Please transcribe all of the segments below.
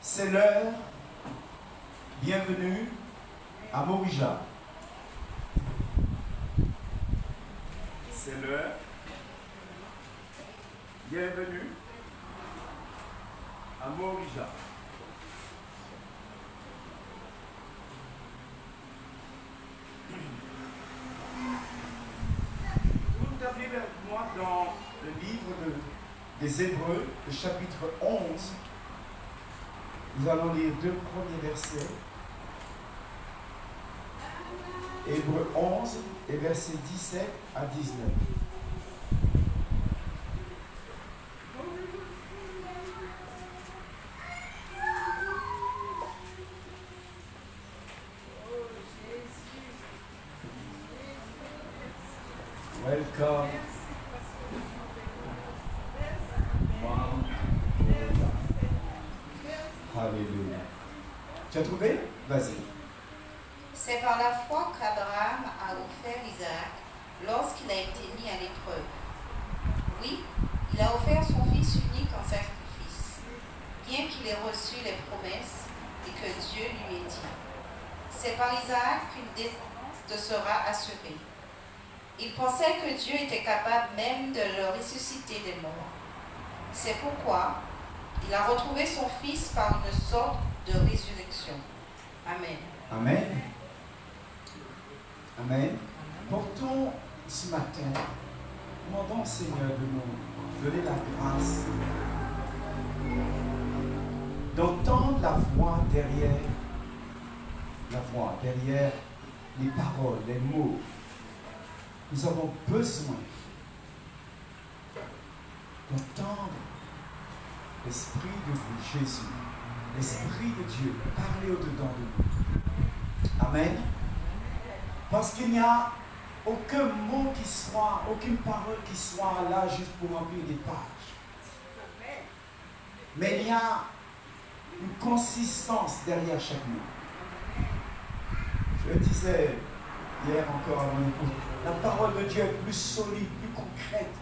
C'est l'heure. Bienvenue à Morija. C'est l'heure. Bienvenue à Morija. Vous avez avec moi dans le livre des Hébreux, le chapitre 11. Nous allons lire deux premiers versets. Hébreux 11 et versets 17 à 19. Welcome. Alléluia. Tu as trouvé? Vas-y. C'est par la foi qu'Abraham a offert Isaac lorsqu'il a été mis à l'épreuve. Oui, il a offert son fils unique en sacrifice, bien qu'il ait reçu les promesses et que Dieu lui ait dit. C'est par Isaac qu'une descendance te sera assurée. Il pensait que Dieu était capable même de le ressusciter des morts. C'est pourquoi il a retrouvé son fils par une sorte de résurrection. Amen. Amen. Amen. Portons ce matin, demandons au Seigneur de nous donner la grâce d'entendre la voix derrière les paroles, les mots. Nous avons besoin d'entendre l'Esprit de vous, Jésus, l'Esprit de Dieu, parler au-dedans de nous. Amen. Parce qu'il n'y a aucun mot qui soit, aucune parole qui soit là juste pour remplir des pages. Mais il y a une consistance derrière chaque mot. Je le disais hier encore avant l'écoute, la parole de Dieu est plus solide, plus concrète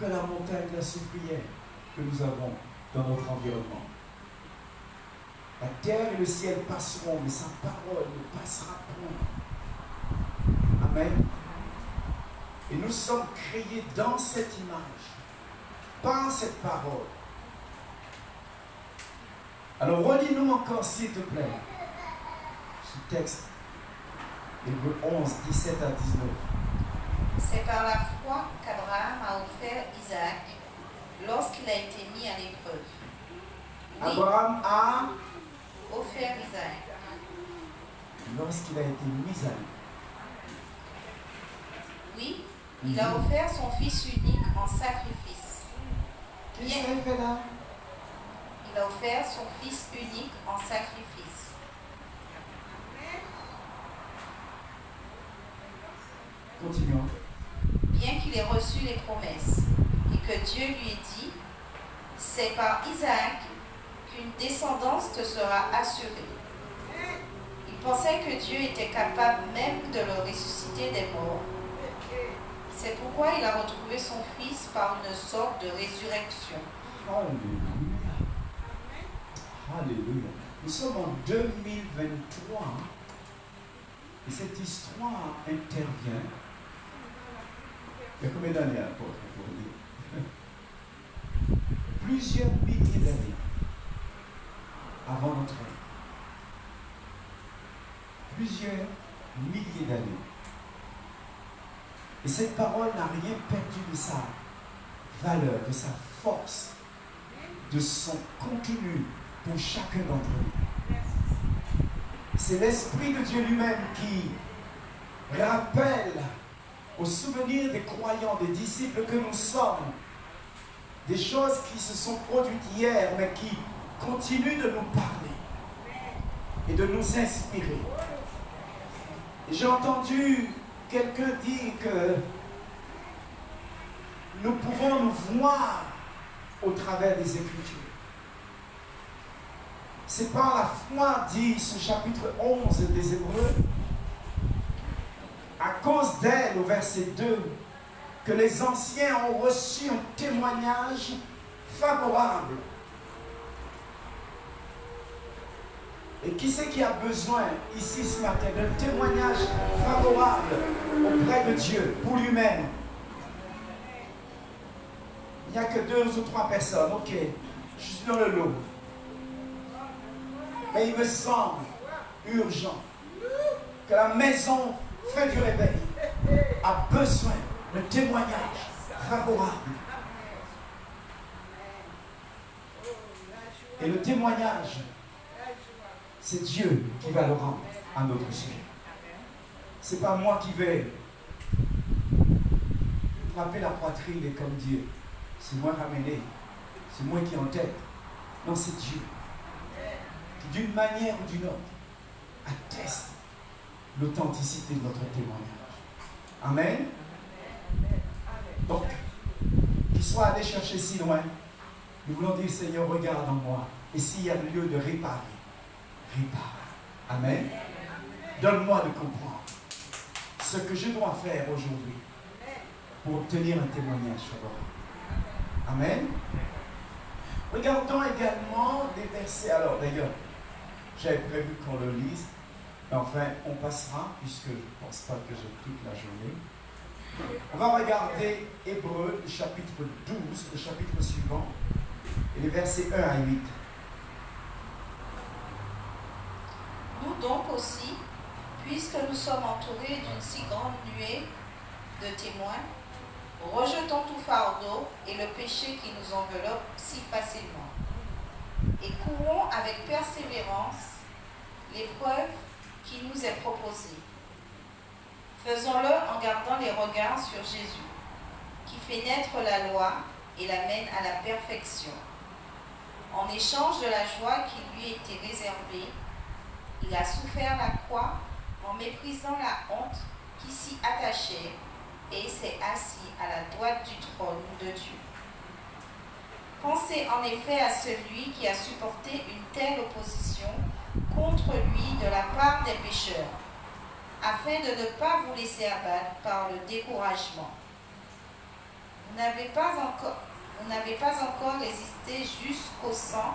que la montagne de la souffrière que nous avons dans notre environnement. La terre et le ciel passeront, mais sa parole ne passera point. Amen. Et nous sommes créés dans cette image, par cette parole. Alors relis-nous encore, s'il te plaît, ce texte, Hébreux 11, 17 à 19. C'est par la foi qu'Abraham a offert Isaac lorsqu'il a été mis à l'épreuve. Oui, Abraham a offert Isaac. lorsqu'il a été mis à l'épreuve. Oui, il a offert son fils unique en sacrifice. Qu'est-ce qu'il a fait là? Il a offert son fils unique en sacrifice. Continuons. Bien qu'il ait reçu les promesses et que Dieu lui ait dit, c'est par Isaac qu'une descendance te sera assurée. Il pensait que Dieu était capable même de le ressusciter des morts. C'est pourquoi il a retrouvé son fils par une sorte de résurrection. Alléluia. Alléluia. Nous sommes en 2023 et cette histoire intervient. Il y a combien d'années pour dire? Plusieurs milliers d'années avant notre ère. Plusieurs milliers d'années. Et cette parole n'a rien perdu de sa valeur, de sa force, de son contenu pour chacun d'entre nous. C'est l'Esprit de Dieu lui-même qui rappelle au souvenir des croyants, des disciples que nous sommes, des choses qui se sont produites hier, mais qui continuent de nous parler et de nous inspirer. Et j'ai entendu quelqu'un dire que nous pouvons nous voir au travers des Écritures. C'est par la foi, dit ce chapitre 11 des Hébreux, à cause d'elle, au verset 2, que les anciens ont reçu un témoignage favorable. Et qui c'est qui a besoin ici ce matin d'un témoignage favorable auprès de Dieu pour lui-même? Il n'y a que 2 ou 3 personnes. Ok, je suis dans le lot. Mais il me semble urgent que la maison Feu du Réveil a besoin de témoignages favorables. Et le témoignage, c'est Dieu qui va le rendre à notre sujet. Ce n'est pas moi qui vais frapper la poitrine et comme dire, c'est moi ramené, c'est moi qui en tête. Non, c'est Dieu qui, d'une manière ou d'une autre, atteste l'authenticité de notre témoignage. Amen. Donc, qu'il soit allé chercher si loin, nous voulons dire, Seigneur, regarde en moi. Et s'il y a lieu de réparer, répare. Amen. Donne-moi de comprendre ce que je dois faire aujourd'hui pour obtenir un témoignage favorable. Amen. Regardons également des versets. Alors, d'ailleurs, j'avais prévu qu'on le lise. Mais enfin, on passera, puisque je ne pense pas que j'ai toute la journée. On va regarder Hébreux, le chapitre 12, le chapitre suivant, et les versets 1 à 8. Nous donc aussi, puisque nous sommes entourés d'une si grande nuée de témoins, rejetons tout fardeau et le péché qui nous enveloppe si facilement, et courons avec persévérance l'épreuve qui nous est proposée. Faisons-le en gardant les regards sur Jésus, qui fait naître la loi et la mène à la perfection. En échange de la joie qui lui était réservée, il a souffert la croix en méprisant la honte qui s'y attachait et s'est assis à la droite du trône de Dieu. Pensez en effet à celui qui a supporté une telle opposition contre lui de la part des pécheurs, afin de ne pas vous laisser abattre par le découragement. Vous n'avez pas encore résisté jusqu'au sang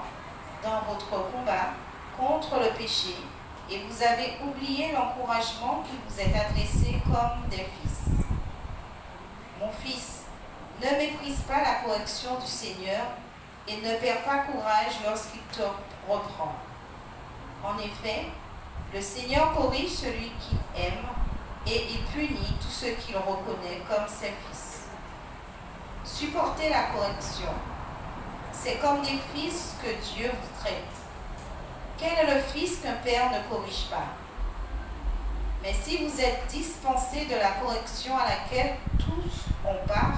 dans votre combat contre le péché, et vous avez oublié l'encouragement qui vous est adressé comme des fils. Mon fils, ne méprise pas la correction du Seigneur et ne perds pas courage lorsqu'il te reprend. En effet, le Seigneur corrige celui qu'il aime et il punit tous ceux qu'il reconnaît comme ses fils. Supportez la correction. C'est comme des fils que Dieu vous traite. Quel est le fils qu'un père ne corrige pas? Mais si vous êtes dispensés de la correction à laquelle tous ont part,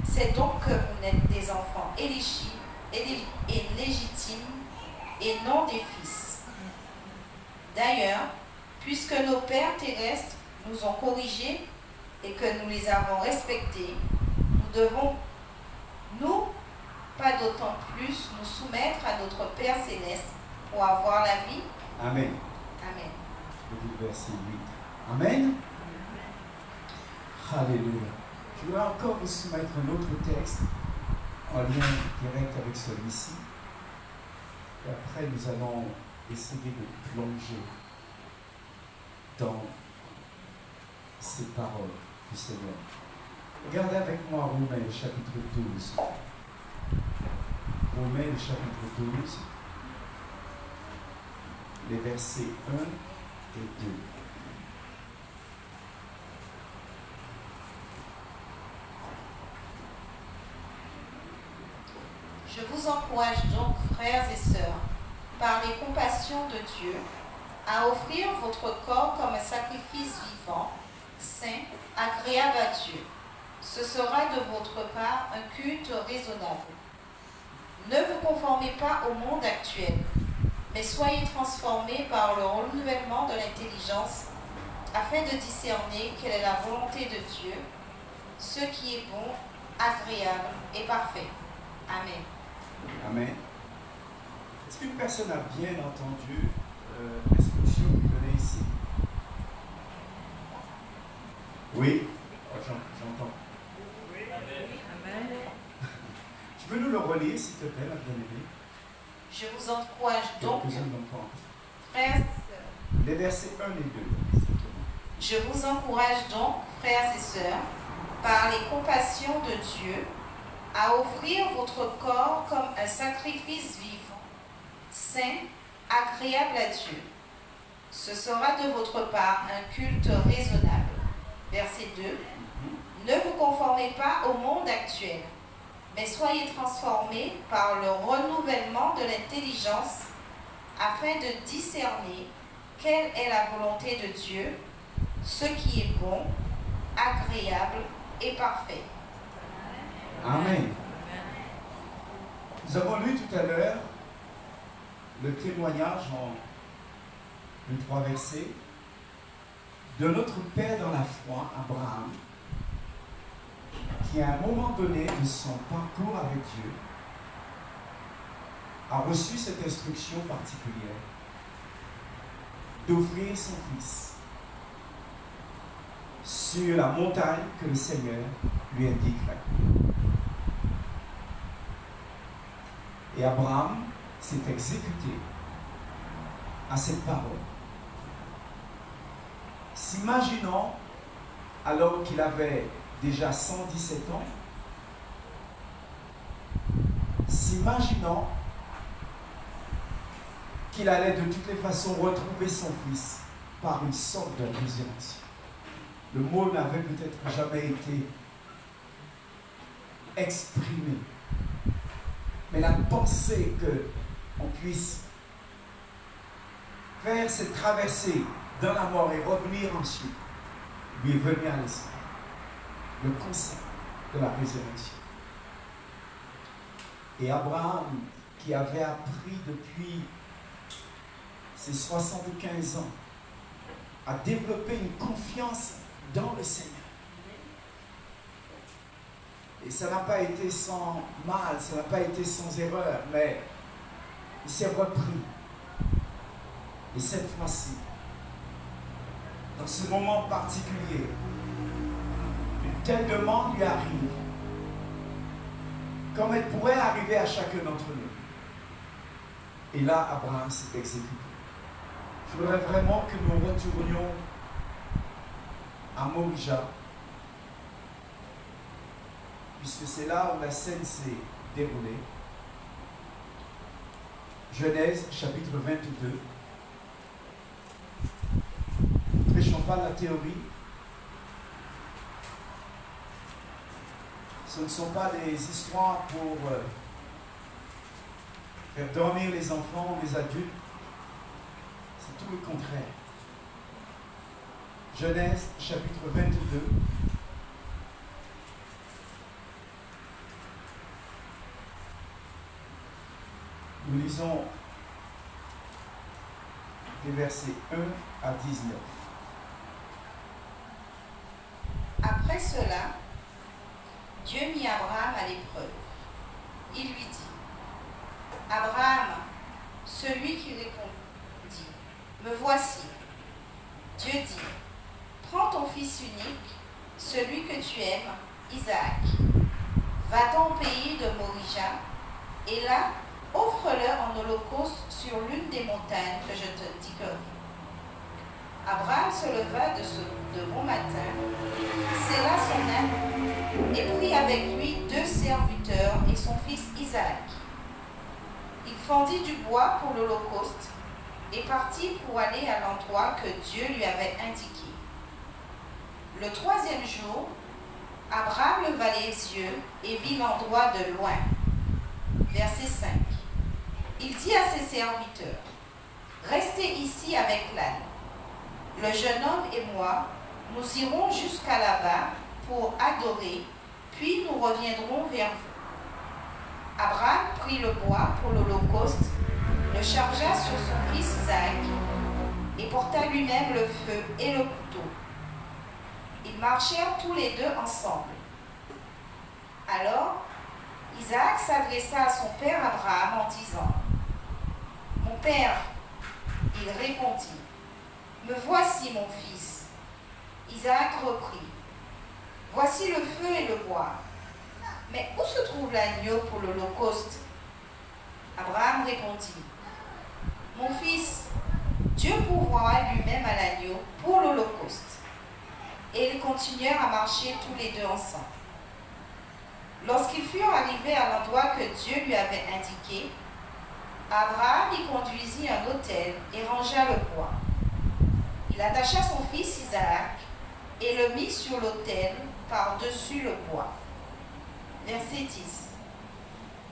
c'est donc que vous n'êtes des enfants éligibles et légitimes et non des fils. D'ailleurs, puisque nos pères terrestres nous ont corrigés et que nous les avons respectés, nous devons, nous, pas d'autant plus, nous soumettre à notre Père céleste pour avoir la vie. Amen. Amen. Le verset 8. Amen. Alléluia. Je voudrais encore vous soumettre un autre texte en lien direct avec celui-ci. Et après, nous allons essayer de plonger dans ces paroles du Seigneur. Regardez avec moi Romains, le chapitre 12. Romains, le chapitre 12, les versets 1 et 2. Je vous encourage donc, frères et sœurs, par les compassions de Dieu, à offrir votre corps comme un sacrifice vivant, saint, agréable à Dieu. Ce sera de votre part un culte raisonnable. Ne vous conformez pas au monde actuel, mais soyez transformés par le renouvellement de l'intelligence, afin de discerner quelle est la volonté de Dieu, ce qui est bon, agréable et parfait. Amen. Amen. Est-ce qu'une personne a bien entendu l'instruction qu'il donnait ici? Oui? Oh, j'entends. Amen. Tu peux nous le relire, s'il te plaît, ma bien-aimée? Je vous encourage donc, Quelques-uns d'entre Frères et sœurs, Les versets 1 et 2. je vous encourage donc, frères et sœurs, par les compassions de Dieu, à offrir votre corps comme un sacrifice vivant, saint, agréable à Dieu. Ce sera de votre part un culte raisonnable. Verset 2. Ne vous conformez pas au monde actuel, mais soyez transformés par le renouvellement de l'intelligence afin de discerner quelle est la volonté de Dieu, ce qui est bon, agréable et parfait. Amen. Nous avons lu tout à l'heure le témoignage en 3 versets de notre Père dans la foi, Abraham, qui à un moment donné de son parcours avec Dieu a reçu cette instruction particulière d'offrir son fils sur la montagne que le Seigneur lui indiquerait. Et Abraham s'est exécuté à cette parole. S'imaginant, alors qu'il avait déjà 117 ans, s'imaginant qu'il allait de toutes les façons retrouver son fils par une sorte de résurrection. Le mot n'avait peut-être jamais été exprimé, mais la pensée qu'on puisse faire cette traversée dans la mort et revenir ensuite lui est venue à l'esprit. Le concept de la résurrection. Et Abraham, qui avait appris depuis ses 75 ans à développer une confiance dans le Seigneur. Et ça n'a pas été sans mal, ça n'a pas été sans erreur, mais il s'est repris. Et cette fois-ci, dans ce moment particulier, une telle demande lui arrive, comme elle pourrait arriver à chacun d'entre nous. Et là, Abraham s'est exécuté. Je voudrais vraiment que nous retournions à Morija, puisque c'est là où la scène s'est déroulée. Genèse, chapitre 22. Ne prêchons pas la théorie. Ce ne sont pas des histoires pour faire dormir les enfants ou les adultes. C'est tout le contraire. Genèse, chapitre 22. Nous lisons des versets 1 à 19. Après cela, Dieu mit Abraham à l'épreuve. Il lui dit, Abraham, celui qui répondit, me voici. Dieu dit, prends ton fils unique, celui que tu aimes, Isaac. Va-t'en au pays de Morija, et là, offre-le en holocauste sur l'une des montagnes que je t'indiquerai. Abraham se leva de bon matin, sella son âne et prit avec lui 2 serviteurs et son fils Isaac. Il fendit du bois pour l'holocauste et partit pour aller à l'endroit que Dieu lui avait indiqué. Le 3e jour, Abraham leva les yeux et vit l'endroit de loin. Verset 5. Il dit à ses serviteurs, « Restez ici avec l'âne. Le jeune homme et moi, nous irons jusqu'à là-bas pour adorer, puis nous reviendrons vers vous. » Abraham prit le bois pour l'holocauste, le chargea sur son fils Isaac et porta lui-même le feu et le couteau. Ils marchèrent tous les deux ensemble. Alors, Isaac s'adressa à son père Abraham en disant, « Mon père, il répondit, « Me voici mon fils. » Isaac reprit, « Voici le feu et le bois. Mais où se trouve l'agneau pour l'holocauste » Abraham répondit, « Mon fils, Dieu pourvoira lui-même à l'agneau pour l'Holocauste. Et ils continuèrent à marcher tous les deux ensemble. Lorsqu'ils furent arrivés à l'endroit que Dieu lui avait indiqué, Abraham y conduisit un autel et rangea le bois. Il attacha son fils Isaac et le mit sur l'autel par-dessus le bois. Verset 10.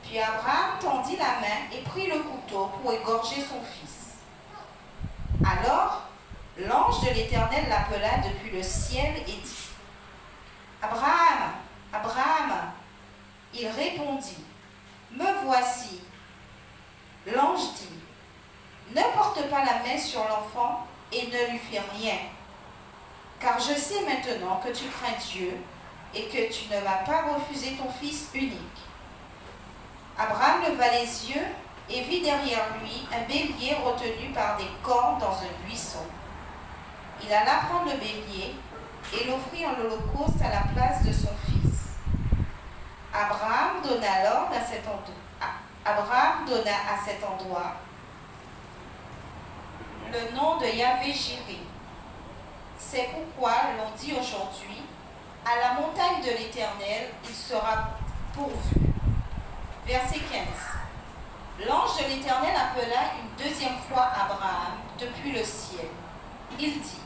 Puis Abraham tendit la main et prit le couteau pour égorger son fils. Alors, l'ange de l'Éternel l'appela depuis le ciel et dit : Abraham, Abraham. Il répondit : Me voici. L'ange dit : Ne porte pas la main sur l'enfant et ne lui fais rien, car je sais maintenant que tu crains Dieu et que tu ne m'as pas refusé ton fils unique. Abraham leva les yeux et vit derrière lui un bélier retenu par des cornes dans un buisson. Il alla prendre le bélier et l'offrit en holocauste à la place de son fils. Abraham donna à cet endroit le nom de Yahvé-Jireh. C'est pourquoi l'on dit aujourd'hui : à la montagne de l'Éternel, il sera pourvu. Verset 15. L'ange de l'Éternel appela une deuxième fois Abraham depuis le ciel. Il dit :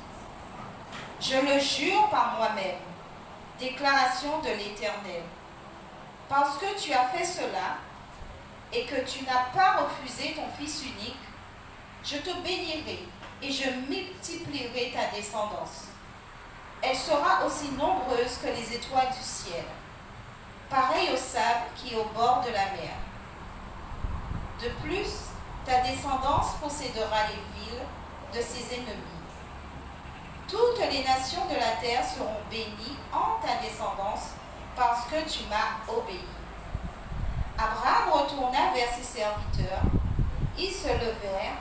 Je le jure par moi-même, déclaration de l'Éternel, parce que tu as fait cela et que tu n'as pas refusé ton fils unique, je te bénirai et je multiplierai ta descendance. Elle sera aussi nombreuse que les étoiles du ciel, pareille au sable qui est au bord de la mer. De plus, ta descendance possédera les villes de ses ennemis. Toutes les nations de la terre seront bénies en ta descendance parce que tu m'as obéi. Abraham retourna vers ses serviteurs. Ils se levèrent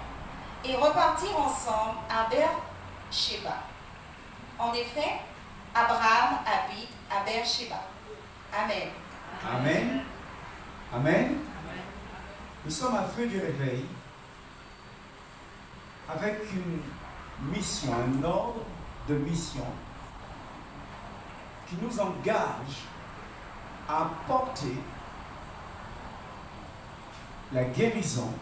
et repartirent ensemble à Beer-Sheba. En effet, Abraham habite à Beer-Sheba. Amen. Amen. Amen. Nous sommes à feu du réveil avec une mission, un ordre de mission qui nous engage à porter la guérison.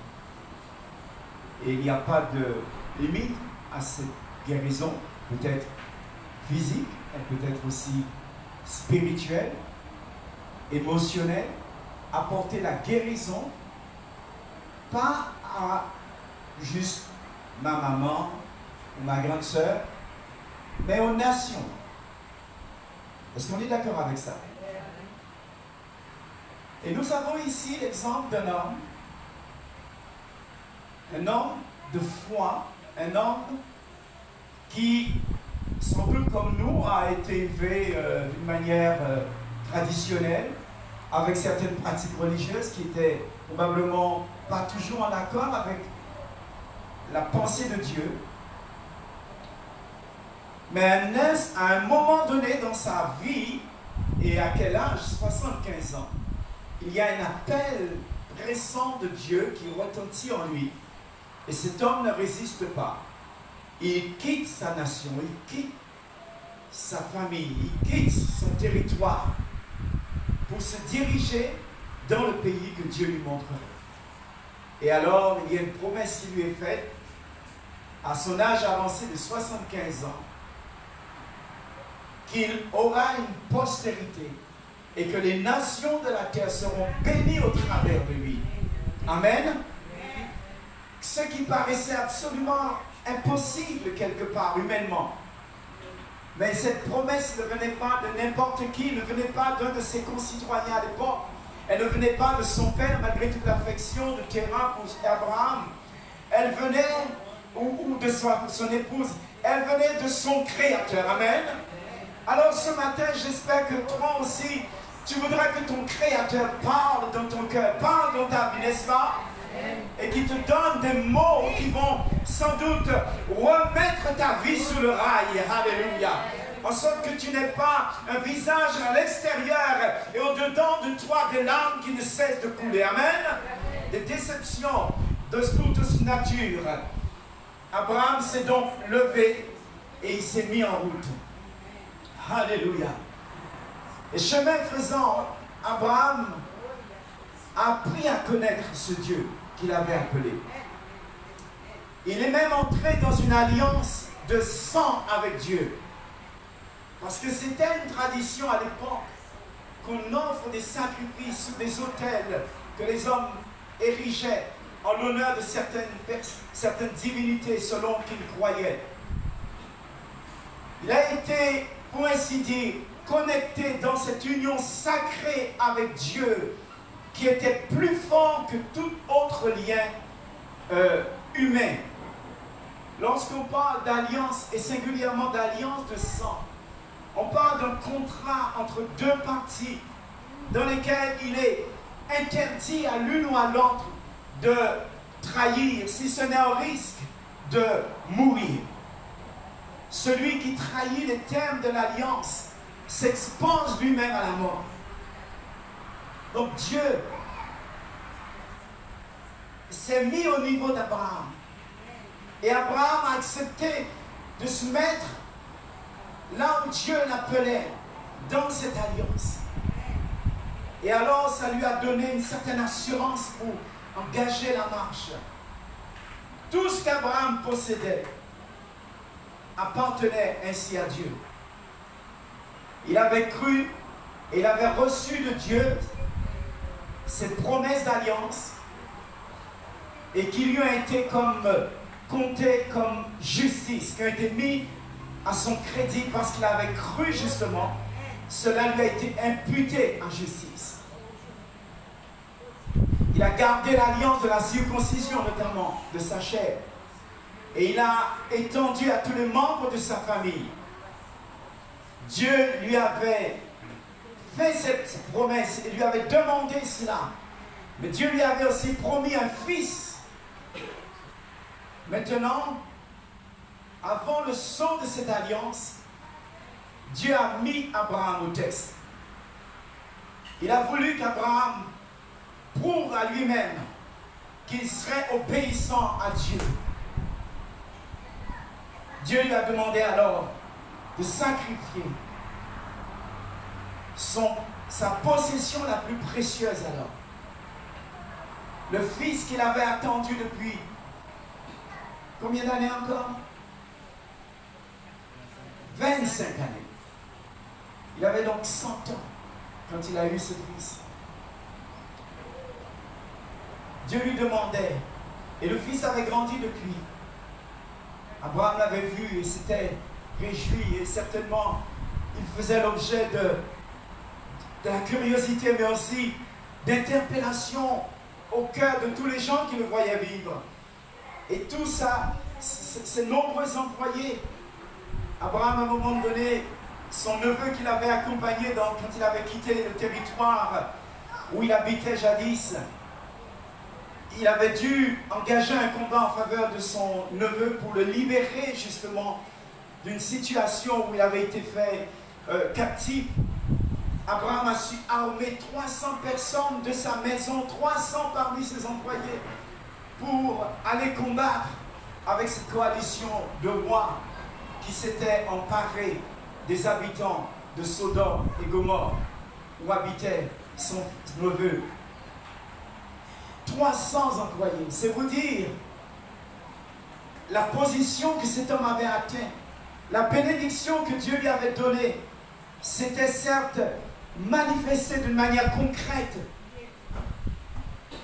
Et il n'y a pas de limite à cette guérison, peut-être physique, elle peut être aussi spirituelle, émotionnelle, apporter la guérison, pas à juste ma maman ou ma grande sœur, mais aux nations. Est-ce qu'on est d'accord avec ça? Et nous avons ici l'exemple d'un homme de foi, un homme qui, sans doute comme nous, a été élevé d'une manière traditionnelle, avec certaines pratiques religieuses qui étaient probablement pas toujours en accord avec la pensée de Dieu. Mais à un moment donné dans sa vie, et à quel âge? 75 ans, il y a un appel pressant de Dieu qui retentit en lui. Et cet homme ne résiste pas. Il quitte sa nation, il quitte sa famille, il quitte son territoire pour se diriger dans le pays que Dieu lui montrerait. Et alors, il y a une promesse qui lui est faite, à son âge avancé de 75 ans, qu'il aura une postérité et que les nations de la terre seront bénies au travers de lui. Amen. Ce qui paraissait absolument impossible quelque part humainement. Mais cette promesse ne venait pas de n'importe qui, ne venait pas d'un de ses concitoyens à l'époque. Elle ne venait pas de son père, malgré toute l'affection de Terah pour Abraham. Elle venait, ou de son épouse, elle venait de son Créateur. Amen. Alors ce matin, j'espère que toi aussi, tu voudras que ton Créateur parle dans ton cœur, parle dans ta vie, n'est-ce pas? Et qui te donne des mots qui vont sans doute remettre ta vie sur le rail. Alléluia. En sorte que tu n'aies pas un visage à l'extérieur et au-dedans de toi des larmes qui ne cessent de couler. Amen. Des déceptions de toute nature. Abraham s'est donc levé et il s'est mis en route. Alléluia. Et chemin faisant, Abraham a appris à connaître ce Dieu qu'il avait appelé. Il est même entré dans une alliance de sang avec Dieu. Parce que c'était une tradition à l'époque qu'on offre des sacrifices sur des autels que les hommes érigeaient en l'honneur de certaines divinités selon qu'ils croyaient. Il a été, pour ainsi dire, connecté dans cette union sacrée avec Dieu qui était plus fort que tout autre lien humain. Lorsqu'on parle d'alliance, et singulièrement d'alliance de sang, on parle d'un contrat entre deux parties dans lesquelles il est interdit à l'une ou à l'autre de trahir, si ce n'est au risque de mourir. Celui qui trahit les termes de l'alliance s'expose lui-même à la mort. Donc Dieu s'est mis au niveau d'Abraham. Et Abraham a accepté de se mettre là où Dieu l'appelait, dans cette alliance. Et alors, ça lui a donné une certaine assurance pour engager la marche. Tout ce qu'Abraham possédait appartenait ainsi à Dieu. Il avait cru et il avait reçu de Dieu cette promesse d'alliance et qui lui a été comptée comme justice, qui a été mis à son crédit parce qu'il avait cru justement, cela lui a été imputé en justice. Il a gardé l'alliance de la circoncision, notamment de sa chair. Et il a étendu à tous les membres de sa famille. Dieu lui avait fait cette promesse et lui avait demandé cela. Mais Dieu lui avait aussi promis un fils. Maintenant, avant le sceau de cette alliance, Dieu a mis Abraham au test. Il a voulu qu'Abraham prouve à lui-même qu'il serait obéissant à Dieu. Dieu lui a demandé alors de sacrifier sa possession la plus précieuse alors. Le fils qu'il avait attendu depuis combien d'années encore? 25 années. Il avait donc 100 ans quand il a eu ce fils. Dieu lui demandait, et le fils avait grandi depuis. Abraham l'avait vu et s'était réjoui, et certainement il faisait l'objet de la curiosité, mais aussi d'interpellation au cœur de tous les gens qui le voyaient vivre. Et tout ça, ces nombreux employés, Abraham, à un moment donné, son neveu qu'il avait accompagné quand il avait quitté le territoire où il habitait jadis, il avait dû engager un combat en faveur de son neveu pour le libérer justement d'une situation où il avait été fait captif. Abraham a su armer 300 personnes de sa maison, 300 parmi ses employés, pour aller combattre avec cette coalition de rois qui s'étaient emparés des habitants de Sodome et Gomorrhe, où habitait son neveu. 300 employés, c'est vous dire la position que cet homme avait atteint, la bénédiction que Dieu lui avait donnée, c'était certes manifesté d'une manière concrète.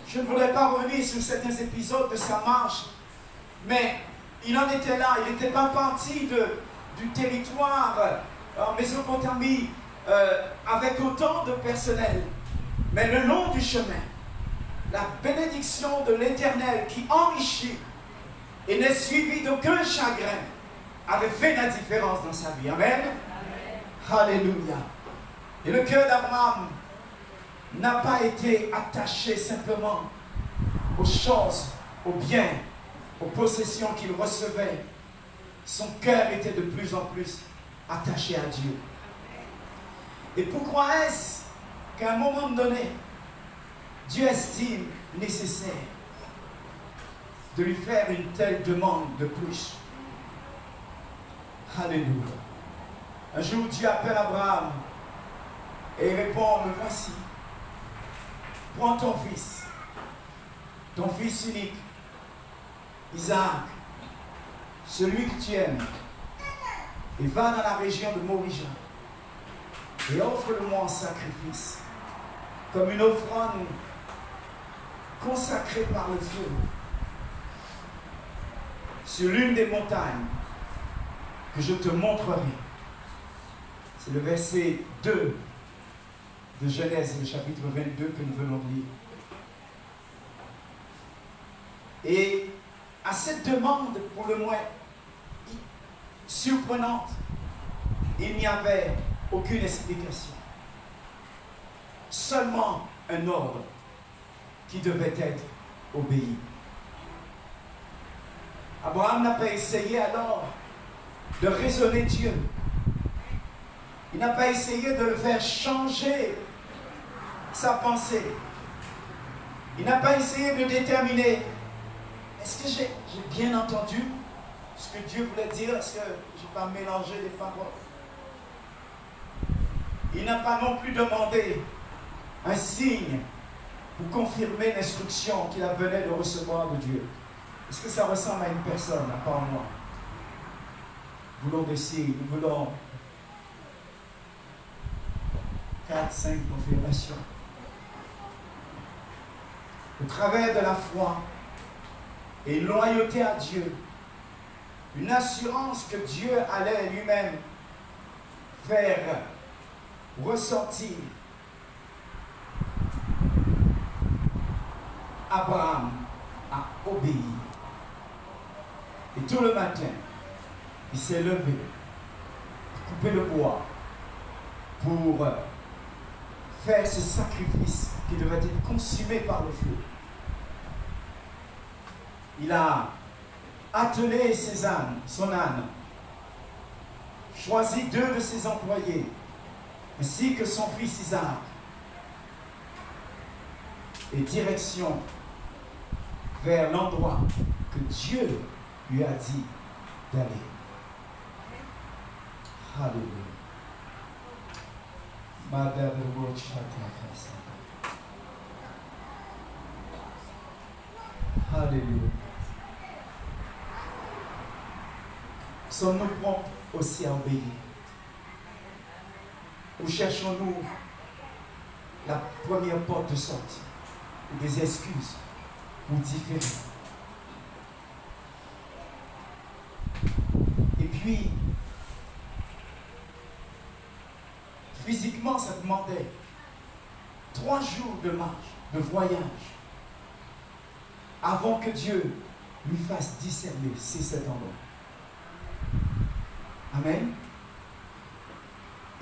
Je ne voudrais pas revenir sur certains épisodes de sa marche, mais il en était là, il n'était pas parti du territoire en Mésopotamie avec autant de personnel, mais le long du chemin, la bénédiction de l'Éternel qui enrichit et n'est suivie d'aucun chagrin avait fait la différence dans sa vie. Amen. Alléluia. Et le cœur d'Abraham n'a pas été attaché simplement aux choses, aux biens, aux possessions qu'il recevait. Son cœur était de plus en plus attaché à Dieu. Et pourquoi est-ce qu'à un moment donné, Dieu estime nécessaire de lui faire une telle demande de plus. Alléluia. Un jour, Dieu appelle Abraham et il répond, me voici. Prends ton fils unique, Isaac, celui que tu aimes, et va dans la région de Morija et offre-le-moi en sacrifice, comme une offrande consacrée par le feu, sur l'une des montagnes que je te montrerai. C'est le verset 2 de Genèse, le chapitre 22 que nous venons de lire. Et à cette demande, pour le moins surprenante, il n'y avait aucune explication. Seulement un ordre qui devait être obéi. Abraham n'a pas essayé alors de raisonner Dieu. Il n'a pas essayé de le faire changer sa pensée. Il n'a pas essayé de déterminer, est-ce que j'ai bien entendu ce que Dieu voulait dire? Est-ce que je n'ai pas mélangé les paroles? Il n'a pas non plus demandé un signe pour confirmer l'instruction qu'il venait de recevoir de Dieu. Est-ce que ça ressemble à une personne, à part moi? Nous voulons des signes, nous voulons 4, 5 confirmations. Au travers de la foi et une loyauté à Dieu, une assurance que Dieu allait lui-même faire ressortir, Abraham a obéi. Et tout le matin, il s'est levé, couper le bois pour faire ce sacrifice qui devait être consumé par le feu. Il a attelé son âne, choisi 2 de ses employés, ainsi que son fils Isaac, et direction vers l'endroit que Dieu lui a dit d'aller. Alléluia. Alléluia. Sommes-nous prompts aussi à obéir? Ou cherchons-nous la première porte de sortie, ou des excuses, ou différents? Et puis, physiquement, ça demandait 3 jours de marche, de voyage, avant que Dieu lui fasse discerner c'est cet endroit. Amen.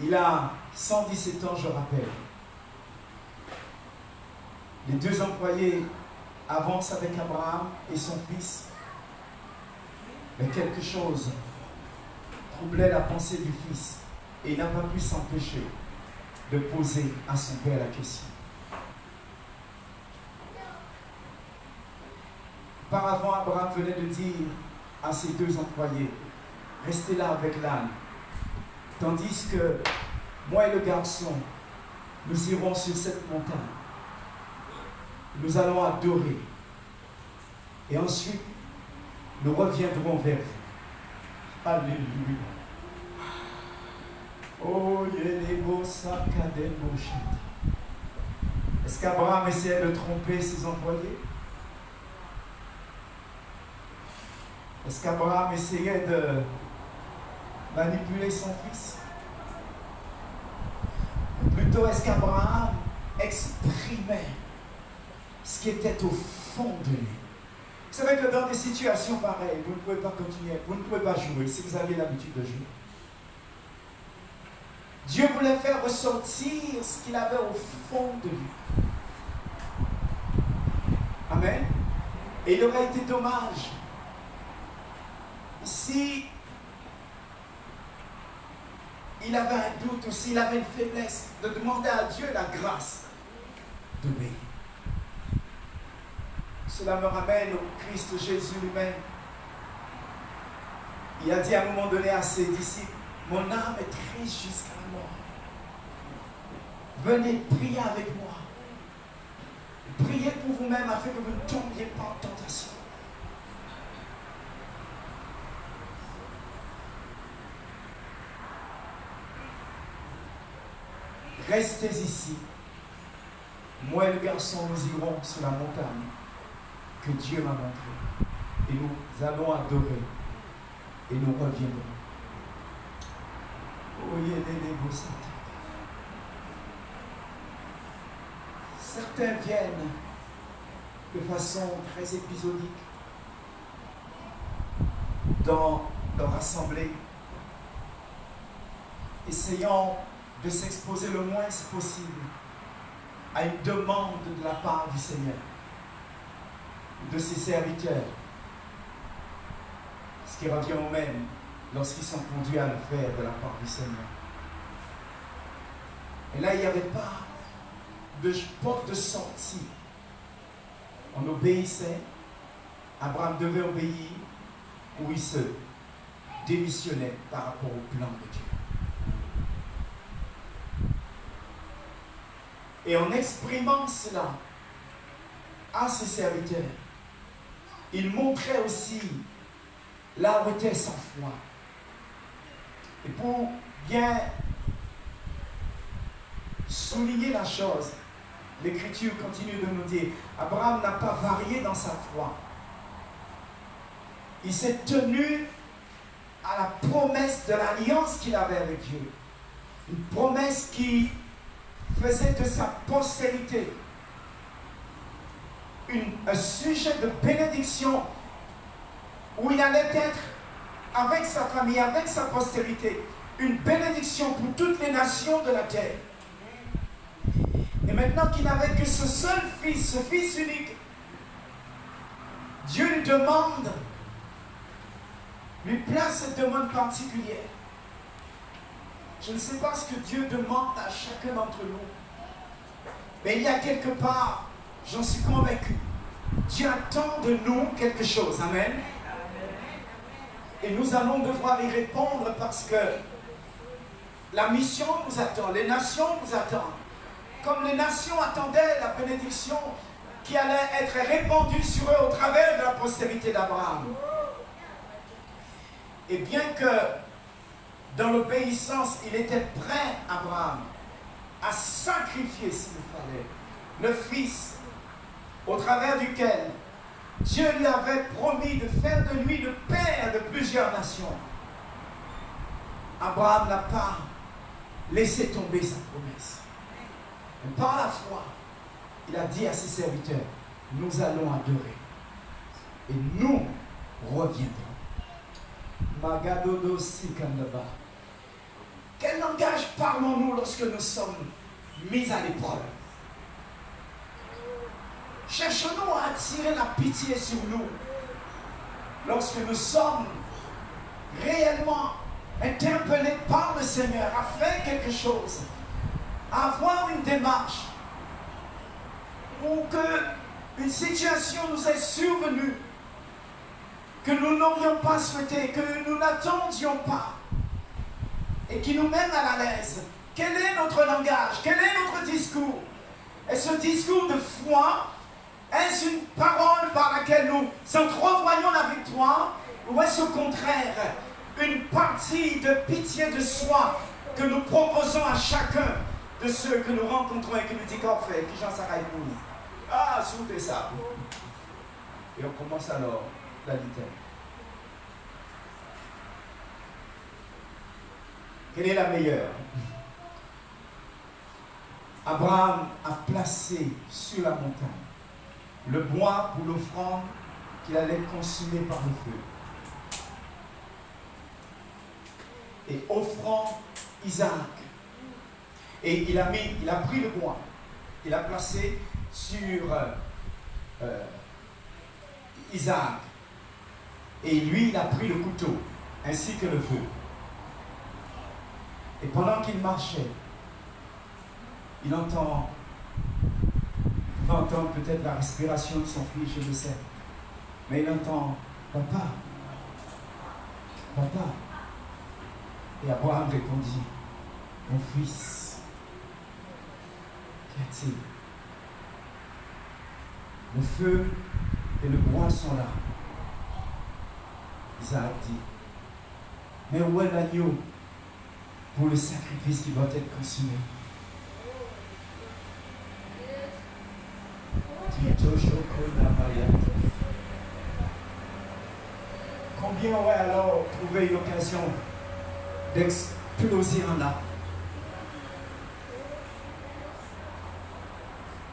Il a 117 ans, je rappelle. Les 2 employés avancent avec Abraham et son fils. Mais quelque chose troublait la pensée du fils et il n'a pas pu s'empêcher de poser à son père la question. Auparavant, Abraham venait de dire à ses 2 employés, restez là avec l'âne, tandis que moi et le garçon, nous irons sur cette montagne. Nous allons adorer. Et ensuite, nous reviendrons vers vous. Alléluia. Oh, est-ce qu'Abraham essayait de tromper ses employés? Est-ce qu'Abraham essayait de manipuler son fils? Ou plutôt, est-ce qu'Abraham exprimait ce qui était au fond de lui? Vous savez que dans des situations pareilles, vous ne pouvez pas continuer, vous ne pouvez pas jouer si vous avez l'habitude de jouer. Dieu voulait faire ressortir ce qu'il avait au fond de lui. Amen. Et il aurait été dommage si il avait un doute ou s'il avait une faiblesse de demander à Dieu la grâce d'obéir. Cela me ramène au Christ Jésus lui-même. Il a dit à un moment donné à ses disciples, mon âme est triste jusqu'à la mort. Venez prier avec moi. Priez pour vous-même afin que vous ne tombiez pas en tentation. Restez ici. Moi et le garçon, nous irons sur la montagne que Dieu m'a montrée. Et nous allons adorer. Et nous reviendrons. Certains viennent de façon très épisodique dans leur assemblée, essayant de s'exposer le moins possible à une demande de la part du Seigneur, de ses serviteurs, ce qui revient au même lorsqu'ils sont conduits à le faire de la part du Seigneur. Et là, il n'y avait pas de porte de sortie. On obéissait. Abraham devait obéir ou il se démissionnait par rapport au plan de Dieu. Et en exprimant cela à ses serviteurs, il montrait aussi là où était sa foi. Et pour bien souligner la chose, l'Écriture continue de nous dire, Abraham n'a pas varié dans sa foi. Il s'est tenu à la promesse de l'alliance qu'il avait avec Dieu. Une promesse qui faisait de sa postérité un sujet de bénédiction où il allait être avec sa famille, avec sa postérité, une bénédiction pour toutes les nations de la terre. Et maintenant qu'il n'avait que ce seul fils, ce fils unique, Dieu lui demande, lui place cette demande particulière. Je ne sais pas ce que Dieu demande à chacun d'entre nous, mais il y a quelque part, j'en suis convaincu, Dieu attend de nous quelque chose. Amen. Et nous allons devoir y répondre parce que la mission nous attend, les nations nous attendent. Comme les nations attendaient la bénédiction qui allait être répandue sur eux au travers de la postérité d'Abraham. Et bien que dans l'obéissance, il était prêt, Abraham, à sacrifier s'il le fallait, le fils au travers duquel Dieu lui avait promis de faire de lui le père de plusieurs nations. Abraham n'a pas laissé tomber sa promesse. Mais par la foi, il a dit à ses serviteurs, nous allons adorer et nous reviendrons. Magadodo Sikandaba. Quel langage parlons-nous lorsque nous sommes mis à l'épreuve? Cherchons-nous à attirer la pitié sur nous lorsque nous sommes réellement interpellés par le Seigneur à faire quelque chose, à avoir une démarche, ou qu'une situation nous est survenue que nous n'aurions pas souhaité, que nous n'attendions pas, et qui nous mène à la l'aise. Quel est notre langage? Quel est notre discours? Et ce discours de foi, est-ce une parole par laquelle nous entrevoyons la victoire, ou est-ce au contraire une partie de pitié de soi que nous proposons à chacun de ceux que nous rencontrons et qui nous dit qu'en fait, qui j'en s'arrête pour nous? Ah, soufflez ça. Et on commence alors la litanie. Quelle est la meilleure? Abraham a placé sur la montagne le bois pour l'offrande qu'il allait consumer par le feu. Et offrant Isaac. Et il a pris le bois, il a placé sur Isaac. Et lui, il a pris le couteau, ainsi que le feu. Et pendant qu'il marchait, il entend va entendre peut-être la respiration de son fils, je le sais. Mais il entend papa, papa. Et Abraham répondit, mon fils, qu'y a-t-il? Le feu et le bois sont là. Isaac dit, mais où est l'agneau pour le sacrifice qui doit être consumé? Combien aurait alors trouvé une occasion d'exploser en larmes?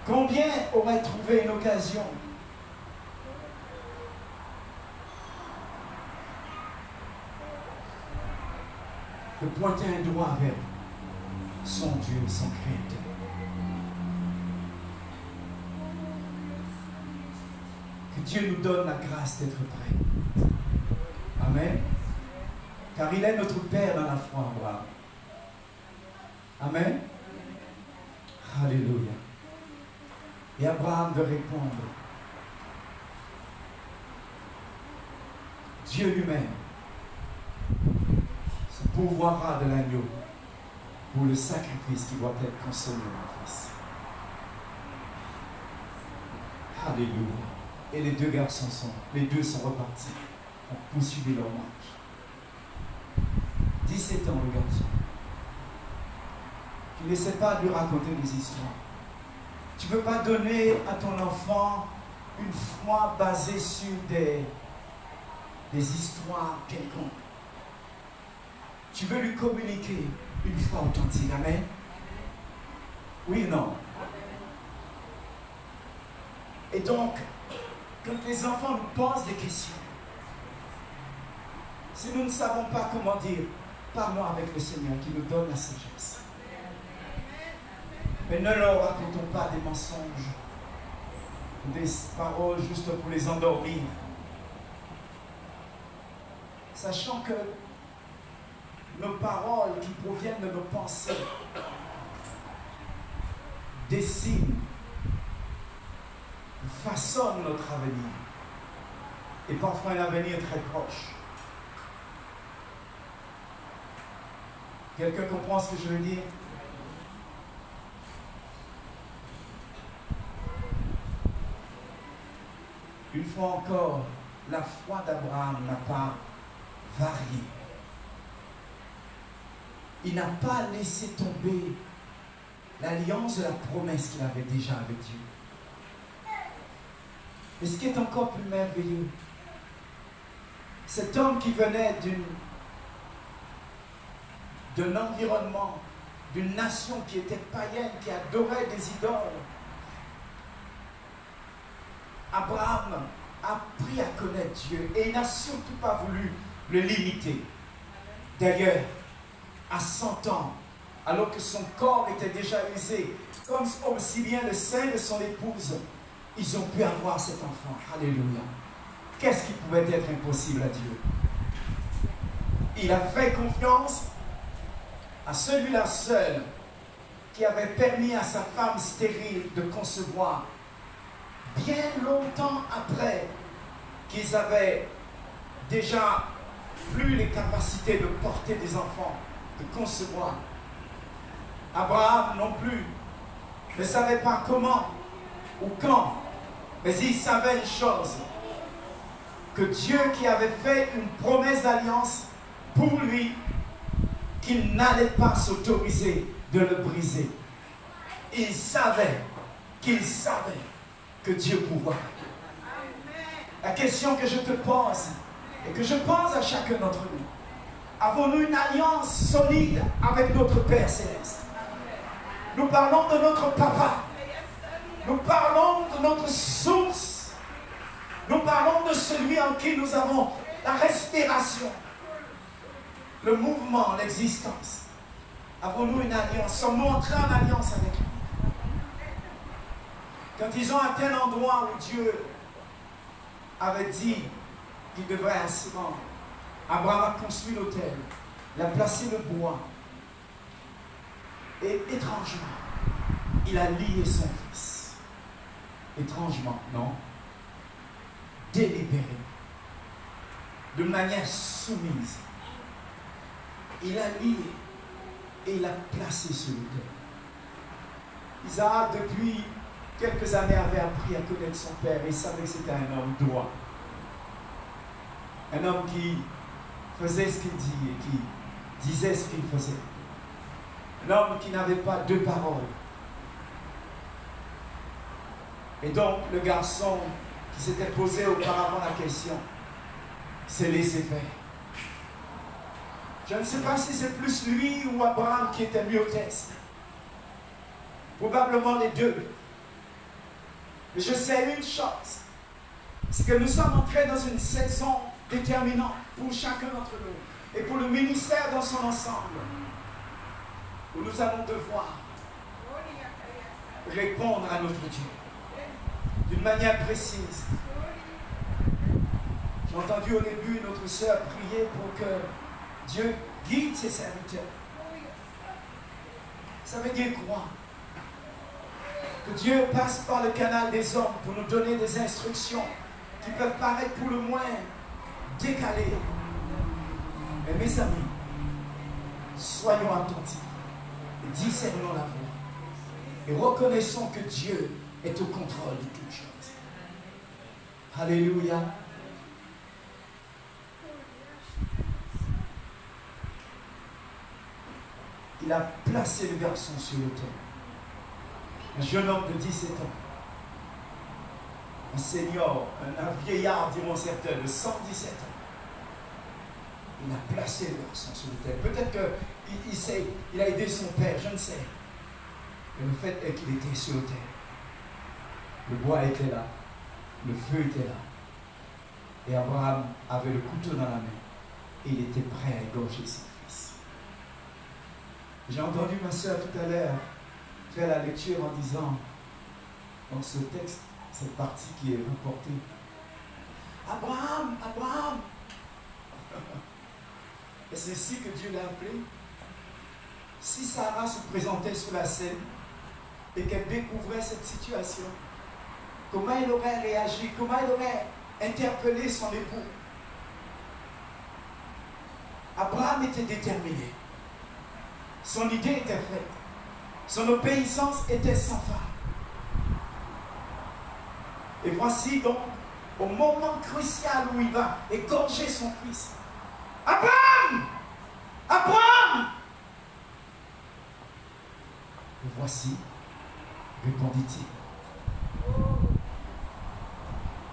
Combien aurait trouvé une occasion de pointer un doigt vers son Dieu, son Créateur? Que Dieu nous donne la grâce d'être prêts. Amen. Car il est notre Père dans la foi, Abraham. Amen. Alléluia. Et Abraham veut répondre. Dieu lui-même se pourvoira de l'agneau pour le sacrifice qui doit être consommé, mon fils. Alléluia. Et les deux garçons les deux sont repartis. Ont poursuivi leur marche. 17 ans, le garçon. Tu n'essaies pas de lui raconter des histoires. Tu ne peux pas donner à ton enfant une foi basée sur des histoires quelconques. Tu veux lui communiquer une foi authentique. Amen. Oui ou non? Et donc, quand les enfants nous posent des questions, si nous ne savons pas comment dire, parlons avec le Seigneur qui nous donne la sagesse. Mais ne leur racontons pas des mensonges, des paroles juste pour les endormir. Sachant que nos paroles qui proviennent de nos pensées dessinent, façonnent notre avenir. Et parfois un avenir très proche. Quelqu'un comprend ce que je veux dire? Une fois encore, la foi d'Abraham n'a pas varié. Il n'a pas laissé tomber l'alliance de la promesse qu'il avait déjà avec Dieu. Et ce qui est encore plus merveilleux, cet homme qui venait d'un environnement, d'une nation qui était païenne, qui adorait des idoles, Abraham a appris à connaître Dieu et il n'a surtout pas voulu le limiter. D'ailleurs, à 100 ans, alors que son corps était déjà usé, comme aussi bien le sein de son épouse, ils ont pu avoir cet enfant. Alléluia. Qu'est-ce qui pouvait être impossible à Dieu? Il a fait confiance à celui-là seul qui avait permis à sa femme stérile de concevoir bien longtemps après qu'ils avaient déjà plus les capacités de porter des enfants, de concevoir. Abraham non plus ne savait pas comment ou quand, mais il savait une chose, que Dieu qui avait fait une promesse d'alliance pour lui, qu'il n'allait pas s'autoriser de le briser. Il savait que Dieu pouvait. La question que je te pose et que je pose à chacun d'entre nous, avons-nous une alliance solide avec notre Père Céleste? Nous parlons de notre Papa. Nous parlons de notre source. Nous parlons de celui en qui nous avons la respiration, le mouvement, l'existence. Avons-nous une alliance? Sommes-nous entrés en alliance avec lui? Quand ils ont atteint l'endroit où Dieu avait dit qu'il devrait ainsi rendre, Abraham a construit l'autel, il a placé le bois, et étrangement, il a lié son fils. étrangement, non, délibérément, de manière soumise. Il a lié et il a placé sur l'autel. Isaac, depuis quelques années, avait appris à connaître son père et il savait que c'était un homme droit. Un homme qui faisait ce qu'il dit et qui disait ce qu'il faisait. Un homme qui n'avait pas deux paroles. Et donc, le garçon qui s'était posé auparavant la question s'est laissé faire. Je ne sais pas si c'est plus lui ou Abraham qui était mis au test. Probablement les deux. Mais je sais une chose, c'est que nous sommes entrés dans une saison déterminante pour chacun d'entre nous et pour le ministère dans son ensemble, où nous allons devoir répondre à notre Dieu d'une manière précise. J'ai entendu au début notre sœur prier pour que Dieu guide ses serviteurs. Ça veut dire quoi? Que Dieu passe par le canal des hommes pour nous donner des instructions qui peuvent paraître pour le moins décalées. Mais mes amis, soyons attentifs et discernons la voie et reconnaissons que Dieu est au contrôle de toutes choses. Alléluia. Il a placé le garçon sur l'autel. Un jeune homme de 17 ans. Un senior, un vieillard, diront certains, de 117 ans. Il a placé le garçon sur l'autel. Peut-être qu'il a aidé son père, je ne sais. Mais le fait est qu'il était sur l'autel. Le bois était là. Le feu était là. Et Abraham avait le couteau dans la main. Et il était prêt à égorger son fils. J'ai entendu ma soeur tout à l'heure faire la lecture en disant, dans ce texte, cette partie qui est reportée, Abraham, Abraham. Et c'est ainsi que Dieu l'a appelé. Si Sarah se présentait sur la scène et qu'elle découvrait cette situation, comment elle aurait réagi, comment elle aurait interpellé son époux? Abraham était déterminé. Son idée était faite. Son obéissance était sans phare. Et voici donc, au moment crucial où il va égorger son fils, Abraham! Abraham! Et voici, répondit-il,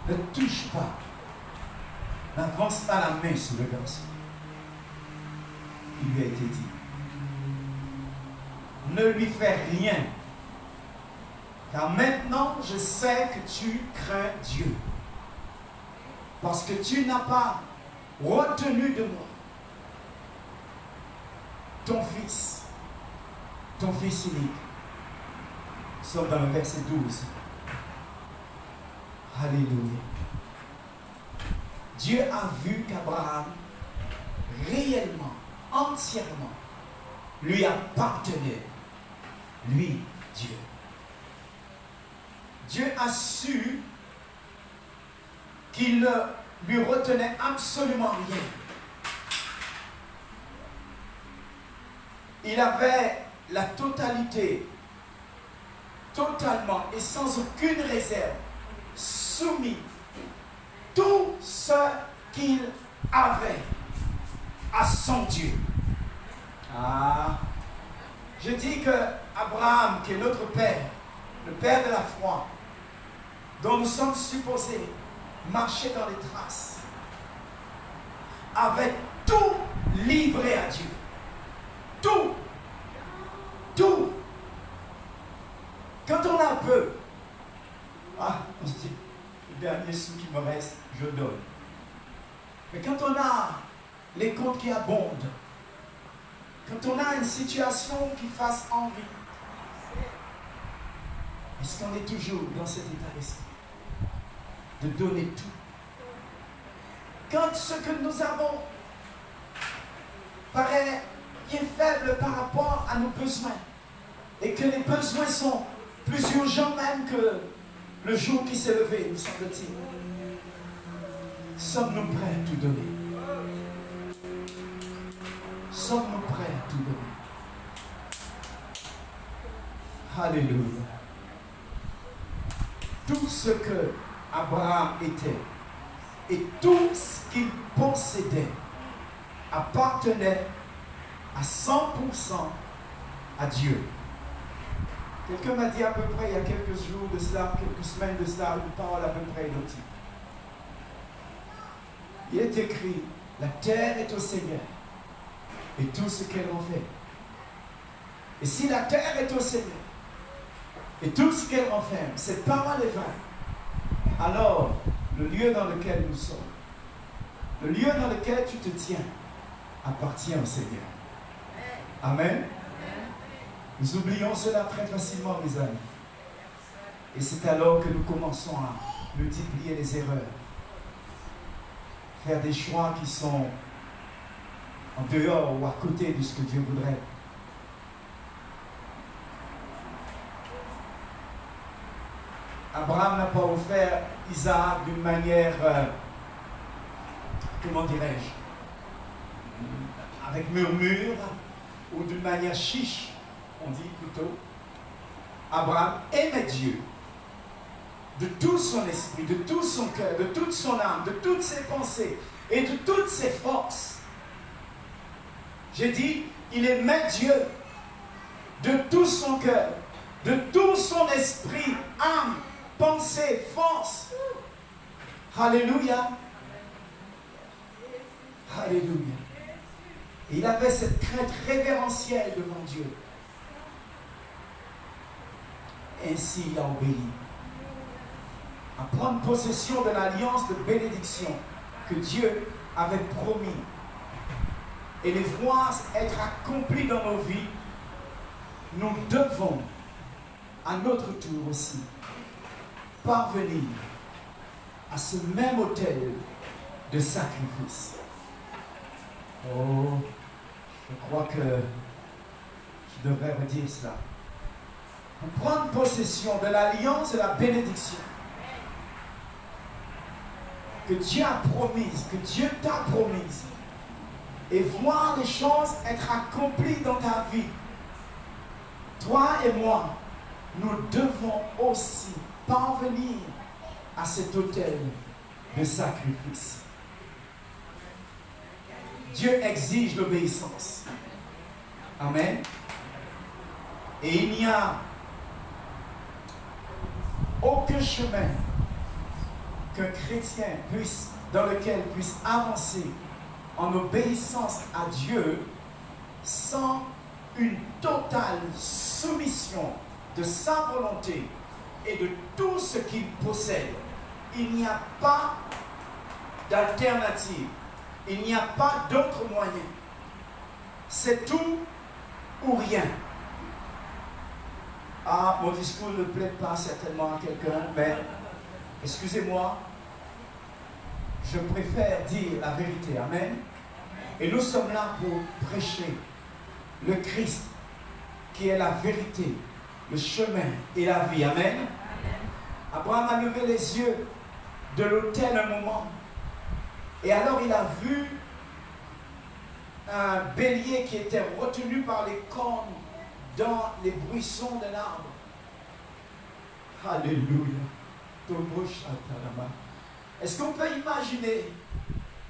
ne touche pas, n'avance pas la main sur le garçon. Il lui a été dit, ne lui fais rien, car maintenant je sais que tu crains Dieu, parce que tu n'as pas retenu de moi ton fils unique. Nous sommes dans le verset 12. Alléluia. Dieu a vu qu'Abraham réellement, entièrement, lui appartenait. Lui, Dieu. Dieu a su qu'il ne lui retenait absolument rien. Il avait la totalité, totalement et sans aucune réserve, soumis tout ce qu'il avait à son Dieu. Ah, je dis que Abraham, qui est notre père, le père de la foi, dont nous sommes supposés marcher dans les traces, avait tout livré à Dieu. Tout. Tout. Quand on a un peu, on se dit, le dernier sou qui me reste, je donne. Mais quand on a les comptes qui abondent, quand on a une situation qui fasse envie, est-ce qu'on est toujours dans cet état d'esprit de donner tout? Quand ce que nous avons paraît bien faible par rapport à nos besoins et que les besoins sont plus urgents même le jour qui s'est levé, nous semble-t-il. Sommes-nous prêts à tout donner? Sommes-nous prêts à tout donner? Alléluia. Tout ce que Abraham était et tout ce qu'il possédait appartenait à 100% à Dieu. Quelqu'un m'a dit à peu près il y a quelques jours de cela, quelques semaines de cela, une parole à peu près identique. Il est écrit, la terre est au Seigneur et tout ce qu'elle en fait. Et si la terre est au Seigneur et tout ce qu'elle renferme, cette parole est vraie, alors le lieu dans lequel nous sommes, le lieu dans lequel tu te tiens, appartient au Seigneur. Amen. Nous oublions cela très facilement, mes amis. Et c'est alors que nous commençons à multiplier les erreurs. Faire des choix qui sont en dehors ou à côté de ce que Dieu voudrait. Abraham n'a pas offert Isaac d'une manière, comment dirais-je, avec murmure ou d'une manière chiche, on dit plutôt. Abraham aimait Dieu de tout son esprit, de tout son cœur, de toute son âme, de toutes ses pensées et de toutes ses forces. J'ai dit, il aimait Dieu de tout son cœur, de tout son esprit, âme, pensée, force. Alléluia. Alléluia. Et il avait cette crainte révérentielle devant Dieu. Ainsi, il a obéi. À prendre possession de l'alliance de bénédiction que Dieu avait promis et les voir être accomplis dans nos vies, nous devons, à notre tour aussi, parvenir à ce même autel de sacrifice. Oh, je crois que je devrais redire cela. Pour prendre possession de l'alliance et de la bénédiction que Dieu a promise, que Dieu t'a promise, et voir les choses être accomplies dans ta vie, toi et moi, nous devons aussi parvenir à cet autel de sacrifice. Dieu exige l'obéissance. Amen. Et il n'y a aucun chemin qu'un chrétien dans lequel puisse avancer en obéissance à Dieu sans une totale soumission de sa volonté et de tout ce qu'il possède. Il n'y a pas d'alternative. Il n'y a pas d'autre moyen. C'est tout ou rien. Ah, mon discours ne plaît pas certainement à quelqu'un, mais excusez-moi, je préfère dire la vérité. Amen. Et nous sommes là pour prêcher le Christ qui est la vérité, le chemin et la vie. Amen. Abraham a levé les yeux de l'autel un moment. Et alors il a vu un bélier qui était retenu par les cornes dans les buissons d'un arbre. Alléluia. Est-ce qu'on peut imaginer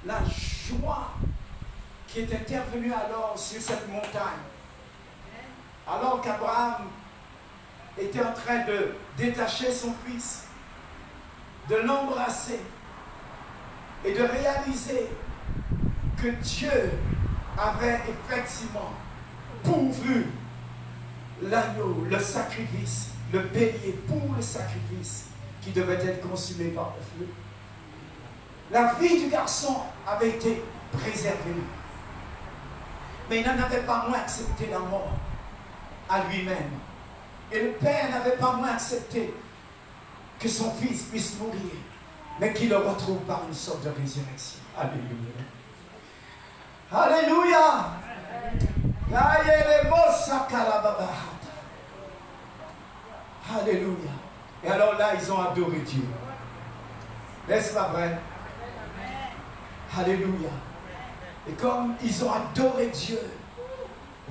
la joie qui est intervenue alors sur cette montagne? Alors qu'Abraham était en train de détacher son fils, de l'embrasser et de réaliser que Dieu avait effectivement pourvu l'agneau, le sacrifice, le bélier pour le sacrifice qui devait être consumé par le feu. La vie du garçon avait été préservée. Mais il n'en avait pas moins accepté la mort à lui-même. Et le père n'avait pas moins accepté que son fils puisse mourir, mais qu'il le retrouve par une sorte de résurrection. Alléluia. Alléluia. Alléluia. Et alors là, ils ont adoré Dieu. N'est-ce pas vrai? Alléluia. Et comme ils ont adoré Dieu,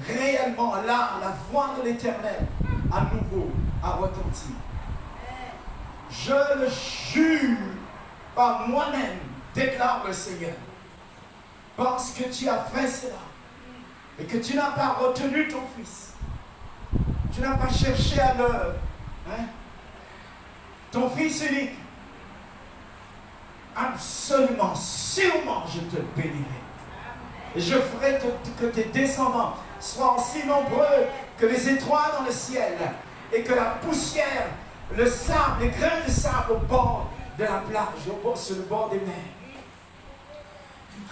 réellement, là, la voix de l'Éternel, à nouveau, a retenti. Je le jure par moi-même, déclare le Seigneur, parce que tu as fait cela, et que tu n'as pas retenu ton fils. Tu n'as pas cherché à l'œuvre. Hein? Ton fils unique. Absolument, sûrement, je te bénirai. Et je ferai que tes descendants soient aussi nombreux que les étoiles dans le ciel et que la poussière, le sable, les grains de sable au bord de la plage, sur le bord des mers.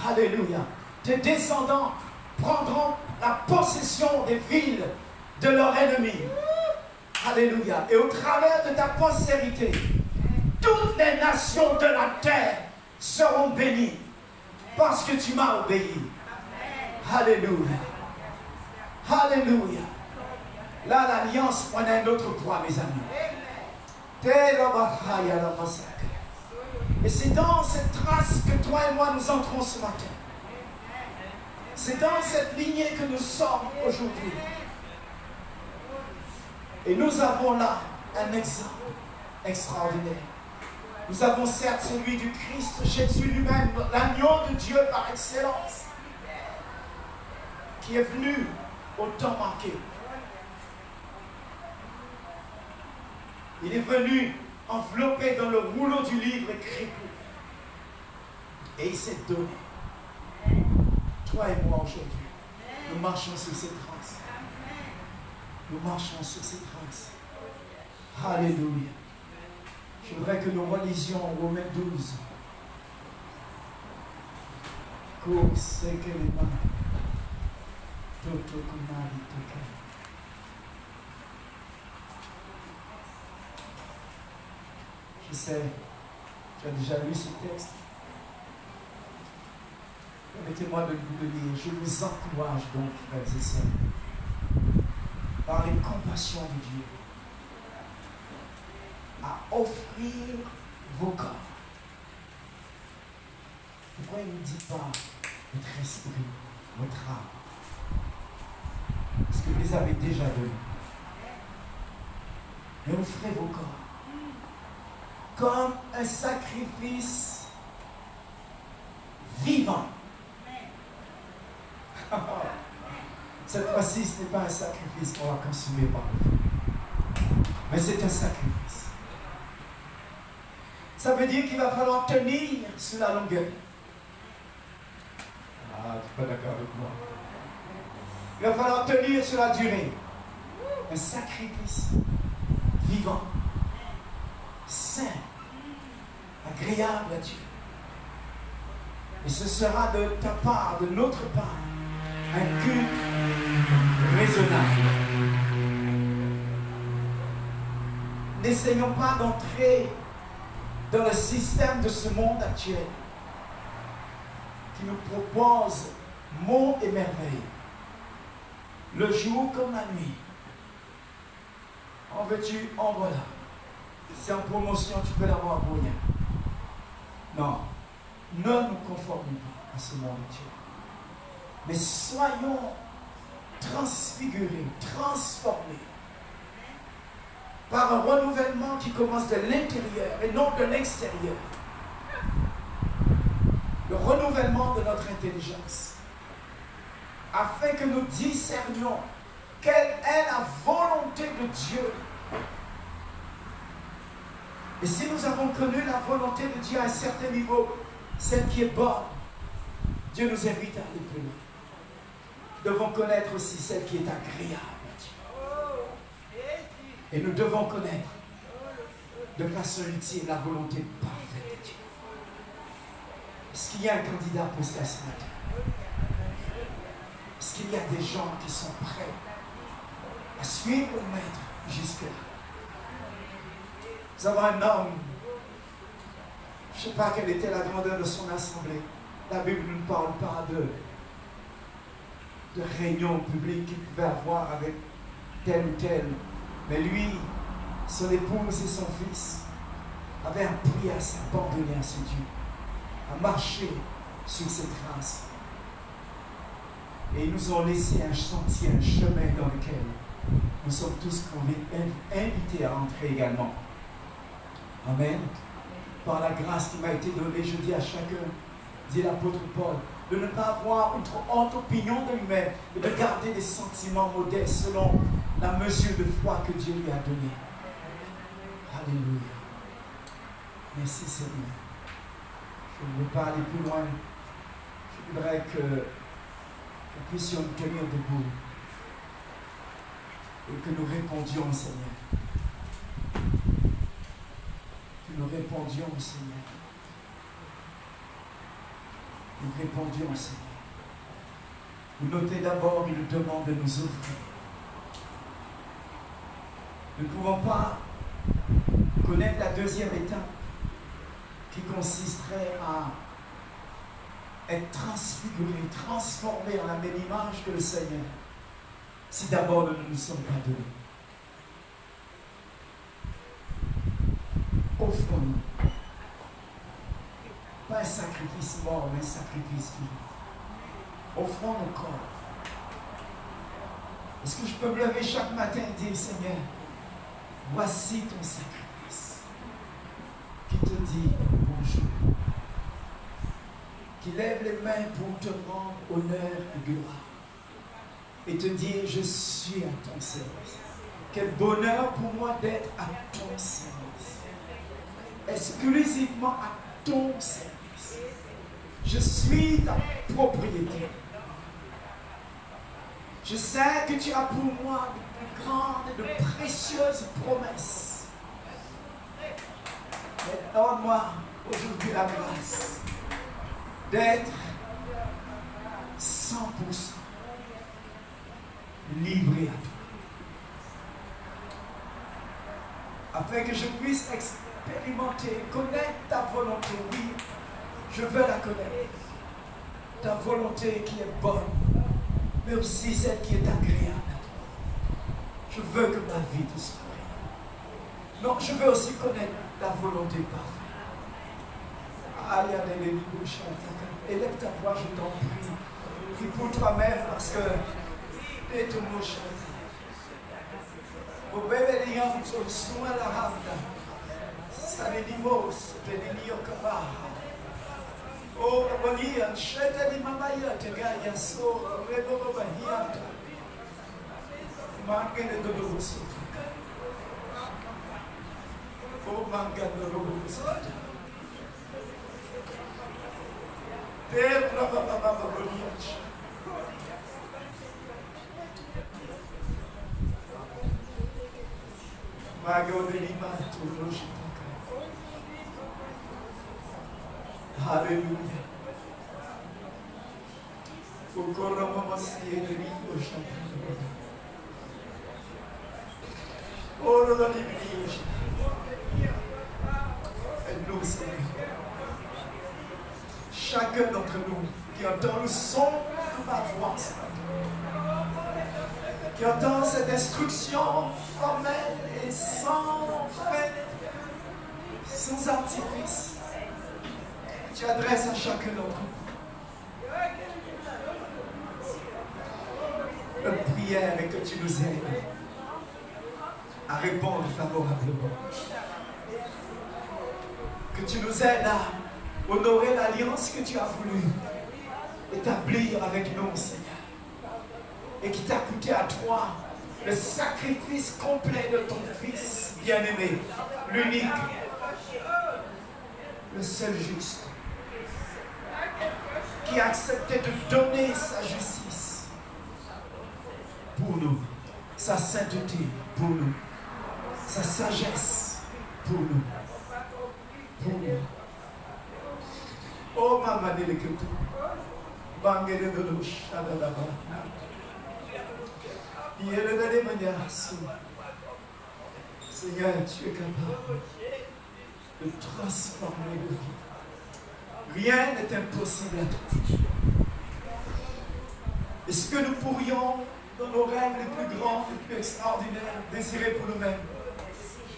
Alléluia. Tes descendants prendront la possession des villes de leurs ennemis. Alléluia. Et au travers de ta postérité, toutes les nations de la terre seront bénies parce que tu m'as obéi. Alléluia. Alléluia. Là, l'alliance prend un autre poids, mes amis. Et c'est dans cette trace que toi et moi nous entrons ce matin. C'est dans cette lignée que nous sommes aujourd'hui. Et nous avons là un exemple extraordinaire. Nous avons certes celui du Christ, Jésus lui-même, l'agneau de Dieu par excellence, qui est venu au temps marqué. Il est venu enveloppé dans le rouleau du livre écrit. Et il s'est donné. Toi et moi aujourd'hui, nous marchons sur ces traces. Nous marchons sur ces traces. Alléluia. Je voudrais que nous relisions Romains 12. Je sais, tu as déjà lu ce texte. Permettez-moi de vous le lire. Je vous encourage donc, frères et sœurs, par les compassions de Dieu, à offrir vos corps. Pourquoi il ne dit pas votre esprit, votre âme? Parce que vous les avez déjà donnés. Mais offrez vos corps comme un sacrifice vivant. Cette fois-ci, ce n'est pas un sacrifice qu'on va consumer par le feu, mais c'est un sacrifice. Ça veut dire qu'il va falloir tenir sur la longueur. Ah, tu n'es pas d'accord avec moi? Il va falloir tenir sur la durée. Un sacrifice vivant, saint, agréable à Dieu. Et ce sera de ta part, de notre part, un culte raisonnable. N'essayons pas d'entrer dans le système de ce monde actuel qui nous propose monts et merveilles, le jour comme la nuit. En veux-tu, en voilà. C'est en promotion, tu peux l'avoir pour rien. Non, ne nous conformons pas à ce monde actuel. Mais soyons transfigurés, transformés par un renouvellement qui commence de l'intérieur et non de l'extérieur. Le renouvellement de notre intelligence, afin que nous discernions quelle est la volonté de Dieu. Et si nous avons connu la volonté de Dieu à un certain niveau, celle qui est bonne, Dieu nous invite à aller plus loin. Nous devons connaître aussi celle qui est agréable à Dieu. Et nous devons connaître de façon ultime la volonté parfaite de Dieu. Est-ce qu'il y a un candidat pour cela ce matin? Est-ce qu'il y a des gens qui sont prêts à suivre le Maître jusque-là? Nous avons un homme, je ne sais pas quelle était la grandeur de son assemblée. La Bible ne parle pas de réunions publiques qu'il pouvait avoir avec tel ou tel. Mais lui, son épouse et son fils avaient appris à s'abandonner à ce Dieu, à marcher sur cette grâce. Et ils nous ont laissé un sentier, un chemin dans lequel nous sommes tous invités à entrer également. Amen. Par la grâce qui m'a été donnée, je dis à chacun, dit l'apôtre Paul, de ne pas avoir une trop haute opinion de lui-même, mais de garder des sentiments modestes selon la mesure de foi que Dieu lui a donnée. Alléluia. Merci Seigneur. Je ne veux pas aller plus loin. Je voudrais que nous puissions nous tenir debout et que nous répondions au Seigneur. Que nous répondions au Seigneur. Nous répondions au Seigneur. Vous notez d'abord une demande de nous offrir. Nous ne pouvons pas connaître la deuxième étape qui consisterait à être transfiguré, transformé en la même image que le Seigneur, si d'abord nous ne nous sommes pas donnés. Offrons-nous. Pas un sacrifice mort, mais un sacrifice vivant. Offrons nos corps. Est-ce que je peux me lever chaque matin et dire, Seigneur, voici ton sacrifice qui te dit bonjour, qui lève les mains pour te rendre honneur et gloire et te dire, je suis à ton service. Quel bonheur pour moi d'être à ton service, exclusivement à ton service. Je suis ta propriété. Je sais que tu as pour moi de plus grandes et de précieuses promesses. Mais donne-moi aujourd'hui la grâce d'être 100% livré à toi. Afin que je puisse expérimenter, connaître ta volonté. Oui, je veux la connaître. Ta volonté qui est bonne, mais aussi celle qui est agréable à toi. Je veux que ma vie te soit agréable. Non, je veux aussi connaître ta volonté parfaite. Élève ta voix, je t'en prie. Prie pour toi-même parce que et tout mon chant. Au bébé liant, tu sois la ramda. Ça les limos, je les lis au cabas. Oh, Maria, chete di mamaya, te gaia so, rebo bahia. Mangue de doloroso. Oh, manga doloroso. Ter baba boniach. Mago de lima, tu roshi. Alléluia. Aide-nous, Seigneur. Chacun d'entre nous qui entend le son de ma voix, qui entend cette instruction formelle et sans fait, sans artifice, tu adresses à chacun d'entre nous une prière et que tu nous aides à répondre favorablement. Que tu nous aides à honorer l'alliance que tu as voulu établir avec nous, Seigneur. Et qui t'a coûté à toi le sacrifice complet de ton Fils bien-aimé, l'unique, le seul juste, qui a accepté de donner sa justice pour nous, sa sainteté pour nous, sa sagesse pour nous. Pour nous. Oh, maman de l'écriture, bangere de l'ouche, adalaba. Seigneur, tu es capable de transformer nos vies. Rien n'est impossible à toi. Est-ce que nous pourrions, dans nos rêves les plus grands, les plus extraordinaires, désirer pour nous-mêmes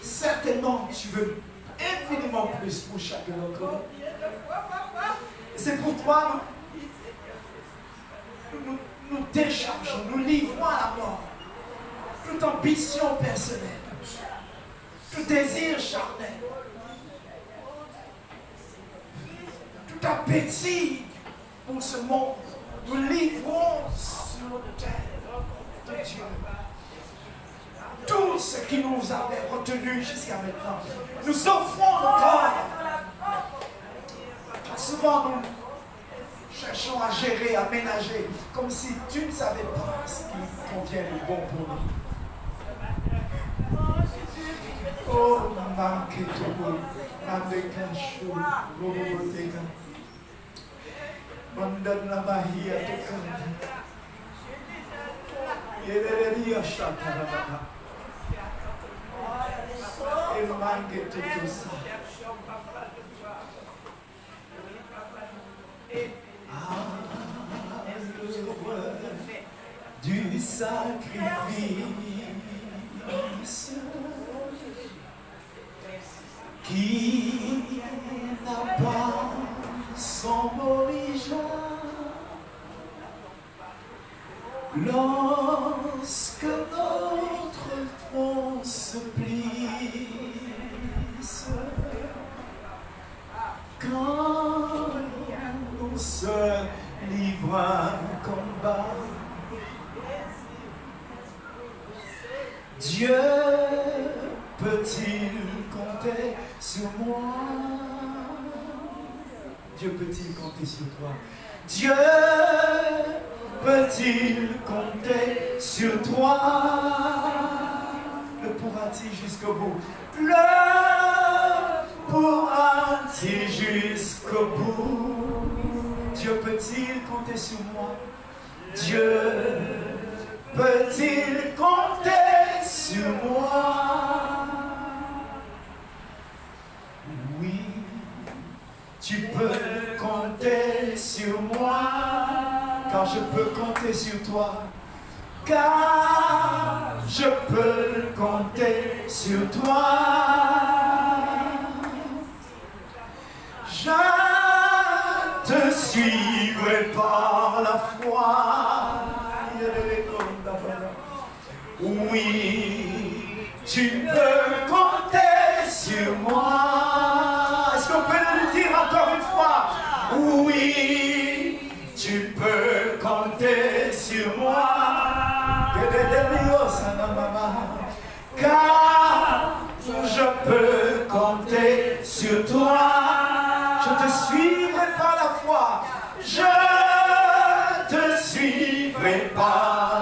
Certainement, tu veux infiniment plus pour chacun d'entre nous. C'est pour toi, nous déchargeons, nous livrons à la mort toute ambition personnelle, tout désir charnel, tout appétit pour ce monde. Nous livrons sur l'autel de Dieu tout ce qui nous avait retenu jusqu'à maintenant. Nous offrons notre corps. Souvent, nous cherchons à gérer, à ménager, comme si tu ne savais pas ce qui convient de bon pour nous. Oh, Manketo, Mandekachou, Robotega, Mandan la Bahia, Yederia Shakarababa, et Manketo tout ça. Du sacrifice qui n'a pas son origine lorsque notre front se plisse, quand on se livre à un combat. Dieu peut-il compter sur moi? Dieu peut-il compter sur toi? Dieu peut-il compter sur toi? Le pourra-t-il jusqu'au bout? Le pourra-t-il jusqu'au bout? Dieu peut-il compter sur moi? Dieu peut-il compter sur moi? Oui, tu peux compter sur moi, car je peux compter sur toi, car je peux compter sur toi. Je te suivrai par la foi. Oui, tu peux compter sur moi. Est-ce qu'on peut le dire encore une fois? Oui, tu peux compter sur moi. Car je peux compter sur toi. Je te suivrai par la foi. Je te suivrai par